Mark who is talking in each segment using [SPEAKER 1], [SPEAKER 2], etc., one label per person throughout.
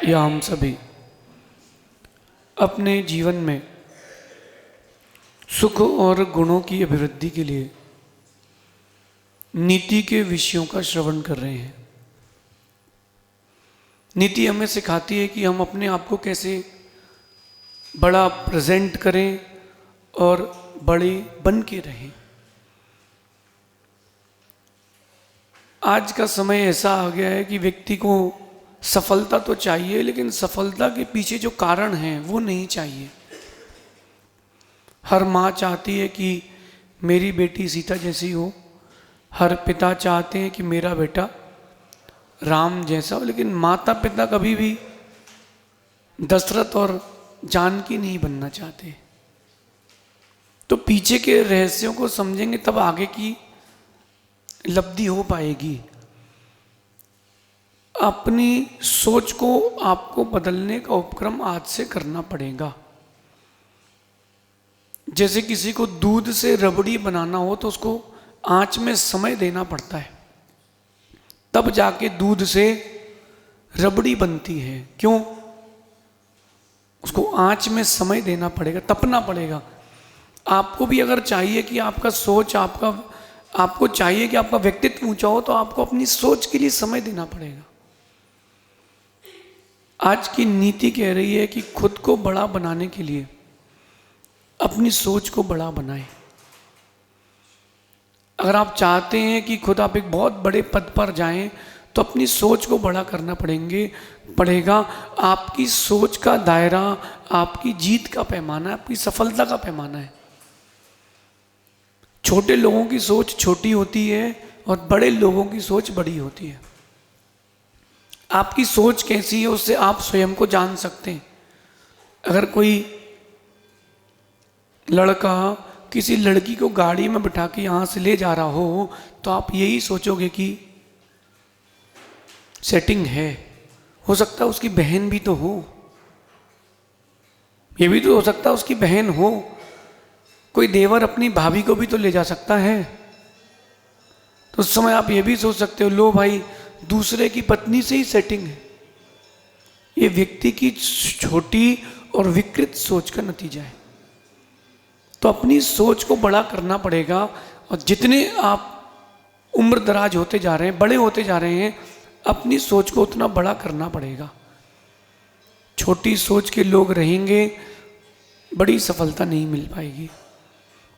[SPEAKER 1] या हम सभी अपने जीवन में सुख और गुणों की अभिवृद्धि के लिए नीति के विषयों का श्रवण कर रहे हैं। नीति हमें सिखाती है कि हम अपने आप को कैसे बड़ा प्रेजेंट करें और बड़े बन के रहें। आज का समय ऐसा आ गया है कि व्यक्ति को सफलता तो चाहिए, लेकिन सफलता के पीछे जो कारण हैं वो नहीं चाहिए। हर माँ चाहती है कि मेरी बेटी सीता जैसी हो, हर पिता चाहते हैं कि मेरा बेटा राम जैसा हो, लेकिन माता पिता कभी भी दशरथ और जानकी नहीं बनना चाहते। तो पीछे के रहस्यों को समझेंगे तब आगे की लब्धि हो पाएगी। अपनी सोच को आपको बदलने का उपक्रम आज से करना पड़ेगा। जैसे किसी को दूध से रबड़ी बनाना हो तो उसको आंच में समय देना पड़ता है, तब जाके दूध से रबड़ी बनती है। क्यों? उसको आंच में समय देना पड़ेगा, तपना पड़ेगा। आपको भी अगर चाहिए कि आपका सोच आपको चाहिए कि आपका व्यक्तित्व ऊंचा हो, तो आपको अपनी सोच के लिए समय देना पड़ेगा। आज की नीति कह रही है कि खुद को बड़ा बनाने के लिए अपनी सोच को बड़ा बनाएं। अगर आप चाहते हैं कि खुद आप एक बहुत बड़े पद पर जाएं, तो अपनी सोच को बड़ा करना पड़ेगा। आपकी सोच का दायरा आपकी जीत का पैमाना है, आपकी सफलता का पैमाना है। छोटे लोगों की सोच छोटी होती है और बड़े लोगों की सोच बड़ी होती है। आपकी सोच कैसी है उससे आप स्वयं को जान सकते हैं। अगर कोई लड़का किसी लड़की को गाड़ी में बिठा के यहाँ से ले जा रहा हो, तो आप यही सोचोगे कि सेटिंग है। हो सकता है उसकी बहन भी तो हो, ये भी तो हो सकता है उसकी बहन हो। कोई देवर अपनी भाभी को भी तो ले जा सकता है। तो उस समय आप ये भी सोच सकते हो, लो भाई दूसरे की पत्नी से ही सेटिंग है। ये व्यक्ति की छोटी और विकृत सोच का नतीजा है। तो अपनी सोच को बड़ा करना पड़ेगा, और जितने आप उम्र दराज होते जा रहे हैं, बड़े होते जा रहे हैं, अपनी सोच को उतना बड़ा करना पड़ेगा। छोटी सोच के लोग रहेंगे, बड़ी सफलता नहीं मिल पाएगी।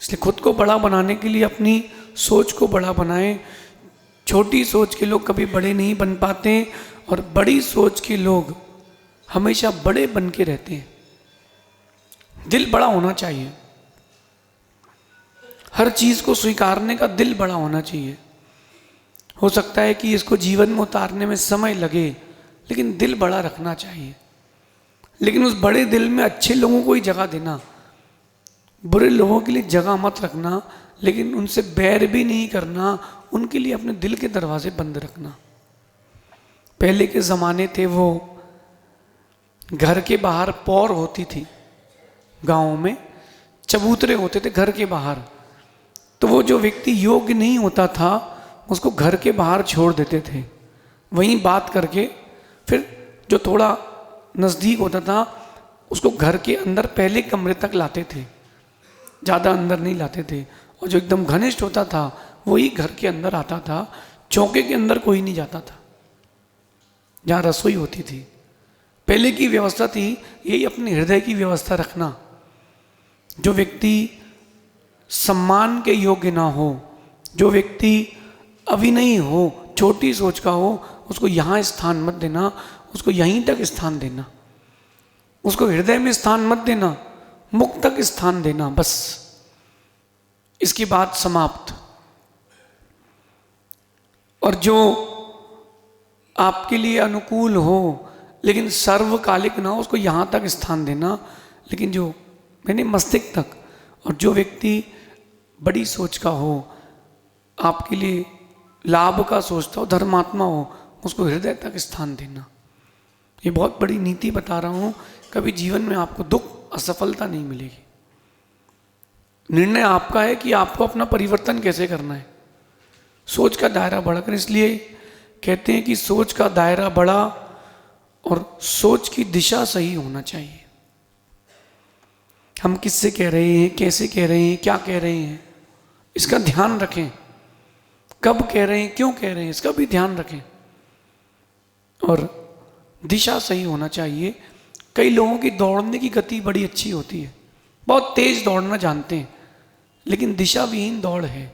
[SPEAKER 1] इसलिए खुद को बड़ा बनाने के लिए अपनी सोच को बड़ा बनाएं। छोटी सोच के लोग कभी बड़े नहीं बन पाते, और बड़ी सोच के लोग हमेशा बड़े बन के रहते हैं। दिल बड़ा होना चाहिए, हर चीज को स्वीकारने का दिल बड़ा होना चाहिए। हो सकता है कि इसको जीवन में उतारने में समय लगे, लेकिन दिल बड़ा रखना चाहिए। लेकिन उस बड़े दिल में अच्छे लोगों को ही जगह देना, बुरे लोगों के लिए जगह मत रखना। लेकिन उनसे बैर भी नहीं करना, उनके लिए अपने दिल के दरवाजे बंद रखना। पहले के ज़माने थे, वो घर के बाहर पौर होती थी, गाँव में चबूतरे होते थे घर के बाहर। तो वो जो व्यक्ति योग्य नहीं होता था उसको घर के बाहर छोड़ देते थे, वहीं बात करके फिर जो थोड़ा नज़दीक होता था उसको घर के अंदर पहले कमरे तक लाते थे, ज़्यादा अंदर नहीं लाते थे। और जो एकदम घनिष्ठ होता था वही घर के अंदर आता था। चौके के अंदर कोई नहीं जाता था, जहाँ रसोई होती थी। पहले की व्यवस्था थी यही, अपने हृदय की व्यवस्था रखना। जो व्यक्ति सम्मान के योग्य ना हो, जो व्यक्ति अविनयी हो, छोटी सोच का हो, उसको यहाँ स्थान मत देना, उसको यहीं तक स्थान देना। उसको हृदय में स्थान मत देना, मुख तक स्थान देना, बस। इसकी बात समाप्त। और जो आपके लिए अनुकूल हो लेकिन सर्वकालिक ना हो, उसको यहाँ तक स्थान देना, लेकिन जो मैंने मस्तिष्क तक। और जो व्यक्ति बड़ी सोच का हो, आपके लिए लाभ का सोचता हो, धर्मात्मा हो, उसको हृदय तक स्थान देना। ये बहुत बड़ी नीति बता रहा हूँ। कभी जीवन में आपको दुख, असफलता नहीं मिलेगी। निर्णय आपका है कि आपको अपना परिवर्तन कैसे करना है। सोच का दायरा बड़ा कर, इसलिए कहते हैं कि सोच का दायरा बड़ा और सोच की दिशा सही होना चाहिए। हम किससे कह रहे हैं, कैसे कह रहे हैं, क्या कह रहे हैं, इसका ध्यान रखें। कब कह रहे हैं, क्यों कह रहे हैं, इसका भी ध्यान रखें। और दिशा सही होना चाहिए। कई लोगों की दौड़ने की गति बड़ी अच्छी होती है, बहुत तेज दौड़ना जानते हैं, लेकिन दिशा विहीन दौड़ है।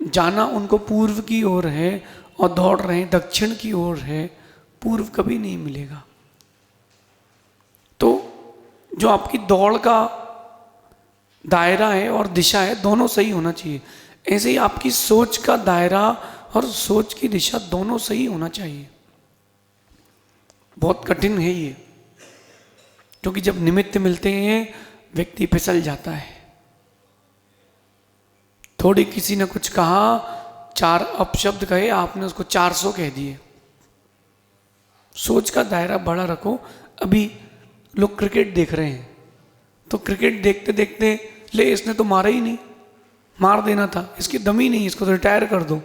[SPEAKER 1] जाना उनको पूर्व की ओर है और दौड़ रहे हैं दक्षिण की ओर है, पूर्व कभी नहीं मिलेगा। तो जो आपकी दौड़ का दायरा है और दिशा है, दोनों सही होना चाहिए। ऐसे ही आपकी सोच का दायरा और सोच की दिशा दोनों सही होना चाहिए। बहुत कठिन है ये, क्योंकि जब निमित्त मिलते हैं व्यक्ति फिसल जाता है। थोड़ी किसी ने कुछ कहा, 4 अपशब्द कहे, आपने उसको 400 कह दिए। सोच का दायरा बड़ा रखो। अभी लोग क्रिकेट देख रहे हैं, तो क्रिकेट देखते देखते ले इसने तो मारा ही नहीं, मार देना था, इसकी दम ही नहीं, इसको तो रिटायर कर दो।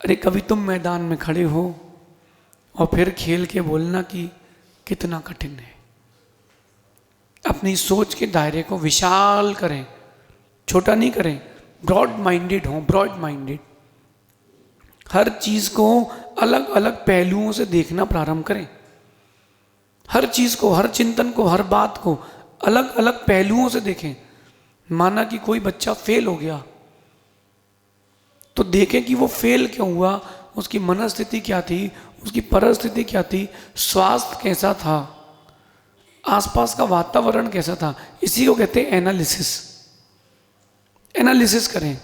[SPEAKER 1] अरे कभी तुम मैदान में खड़े हो और फिर खेल के बोलना कि कितना कठिन है। अपनी सोच के दायरे को विशाल करें, छोटा नहीं करें। ब्रॉड माइंडेड हो, ब्रॉड माइंडेड। हर चीज को अलग अलग पहलुओं से देखना प्रारंभ करें। हर चीज को, हर चिंतन को, हर बात को अलग अलग पहलुओं से देखें। माना कि कोई बच्चा फेल हो गया, तो देखें कि वो फेल क्यों हुआ, उसकी मनस्थिति क्या थी, उसकी परिस्थिति क्या थी, स्वास्थ्य कैसा था, आसपास का वातावरण कैसा था। इसी को कहते हैं एनालिसिस। एनालिसिस करें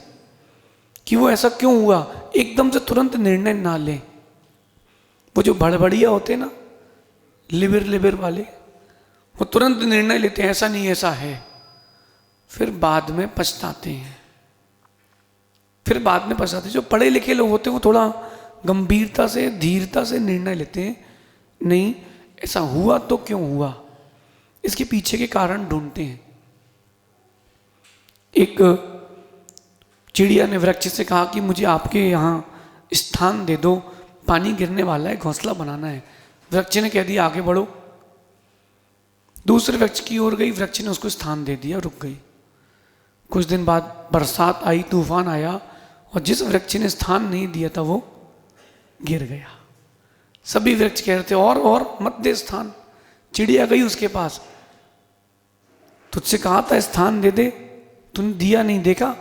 [SPEAKER 1] कि वो ऐसा क्यों हुआ। एकदम से तुरंत निर्णय ना लें। वो जो बड़बड़िया होते हैं ना, लिबिर वाले, वो तुरंत निर्णय लेते हैं ऐसा नहीं ऐसा है, फिर बाद में पछताते हैं। फिर बाद में पछताते। जो पढ़े लिखे लोग होते हैं वो थोड़ा गंभीरता से, धीरता से निर्णय लेते हैं। नहीं, ऐसा हुआ तो क्यों हुआ, इसके पीछे के कारण ढूंढते हैं। एक चिड़िया ने वृक्ष से कहा कि मुझे आपके यहाँ स्थान दे दो, पानी गिरने वाला है, घोंसला बनाना है। वृक्ष ने कह दिया आगे बढ़ो। दूसरे वृक्ष की ओर गई, वृक्ष ने उसको स्थान दे दिया, रुक गई। कुछ दिन बाद बरसात आई, तूफान आया, और जिस वृक्ष ने स्थान नहीं दिया था वो गिर गया। सभी वृक्ष कह रहे थे और मत दे स्थान। चिड़िया गई उसके पास, तुझसे कहा था स्थान दे दे, तूने दिया नहीं, देखा।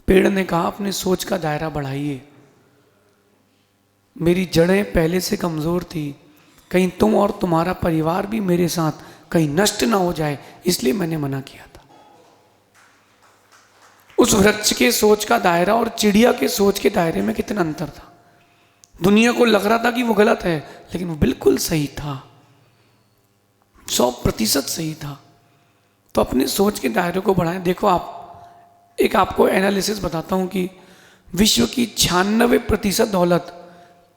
[SPEAKER 1] पेड़ ने कहा अपने सोच का दायरा बढ़ाइए, मेरी जड़ें पहले से कमजोर थी, कहीं तुम और तुम्हारा परिवार भी मेरे साथ कहीं नष्ट ना हो जाए, इसलिए मैंने मना किया था। उस वृक्ष के सोच का दायरा और चिड़िया के सोच के दायरे में कितना अंतर था। दुनिया को लग रहा था कि वो गलत है, लेकिन वो बिल्कुल सही था, 100% सही था। तो अपनी सोच के दायरे को बढ़ाएं। देखो आप, एक आपको एनालिसिस बताता हूं कि विश्व की 96% दौलत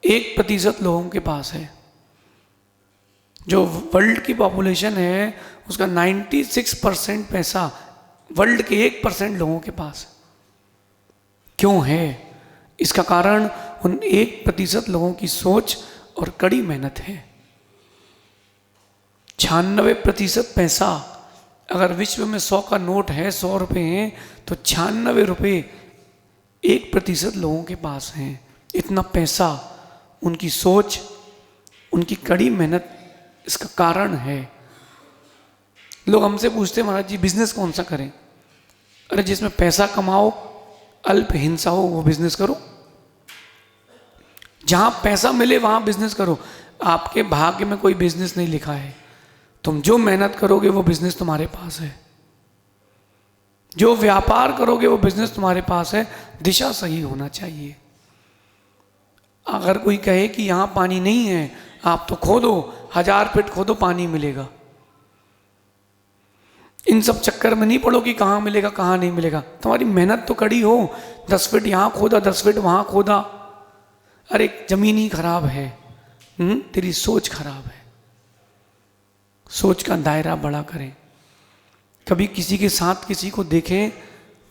[SPEAKER 1] 1% लोगों के पास है। जो वर्ल्ड की पॉपुलेशन है उसका 96% पैसा वर्ल्ड के 1% लोगों के पास है। क्यों है? इसका कारण उन 1% लोगों की सोच और कड़ी मेहनत है। 96% पैसा, अगर विश्व में 100 का नोट है, 100 रुपये हैं, तो 96 रुपये 1% लोगों के पास हैं। इतना पैसा उनकी सोच, उनकी कड़ी मेहनत इसका कारण है। लोग हमसे पूछते हैं महाराज जी बिजनेस कौन सा करें? अरे जिसमें पैसा कमाओ, अल्प हिंसा हो, वो बिजनेस करो। जहां पैसा मिले वहां बिजनेस करो। आपके भाग्य में कोई बिजनेस नहीं लिखा है। तुम जो मेहनत करोगे वो बिजनेस तुम्हारे पास है। जो व्यापार करोगे वो बिजनेस तुम्हारे पास है। दिशा सही होना चाहिए। अगर कोई कहे कि यहां पानी नहीं है, आप तो खोदो, 1000 फीट खोदो, पानी मिलेगा। इन सब चक्कर में नहीं पड़ो कि कहां मिलेगा कहां नहीं मिलेगा। तुम्हारी मेहनत तो कड़ी हो, 10 फीट यहां खोदा, 10 फीट वहां खोदा, अरे जमीन ही खराब है, तेरी सोच खराब है। सोच का दायरा बड़ा करें। कभी किसी के साथ किसी को देखें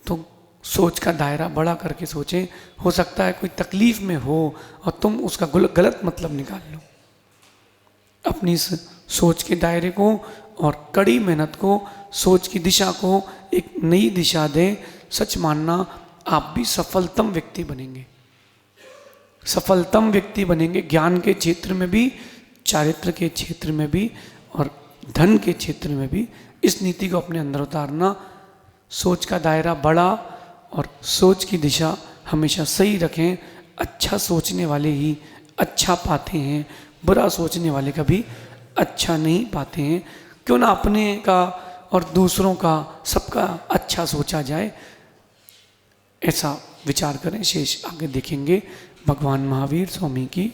[SPEAKER 1] तो सोच का दायरा बड़ा करके सोचें। हो सकता है कोई तकलीफ में हो और तुम उसका गलत मतलब निकाल लो। अपनी इस सोच के दायरे को और कड़ी मेहनत को, सोच की दिशा को एक नई दिशा दें। सच मानना, आप भी सफलतम व्यक्ति बनेंगे। सफलतम व्यक्ति बनेंगे, ज्ञान के क्षेत्र में भी, चारित्र के क्षेत्र में भी और धन के क्षेत्र में भी। इस नीति को अपने अंदर उतारना। सोच का दायरा बड़ा और सोच की दिशा हमेशा सही रखें। अच्छा सोचने वाले ही अच्छा पाते हैं, बुरा सोचने वाले कभी अच्छा नहीं पाते हैं। क्यों ना अपने का और दूसरों का, सबका अच्छा सोचा जाए, ऐसा विचार करें। शेष आगे देखेंगे। भगवान महावीर स्वामी की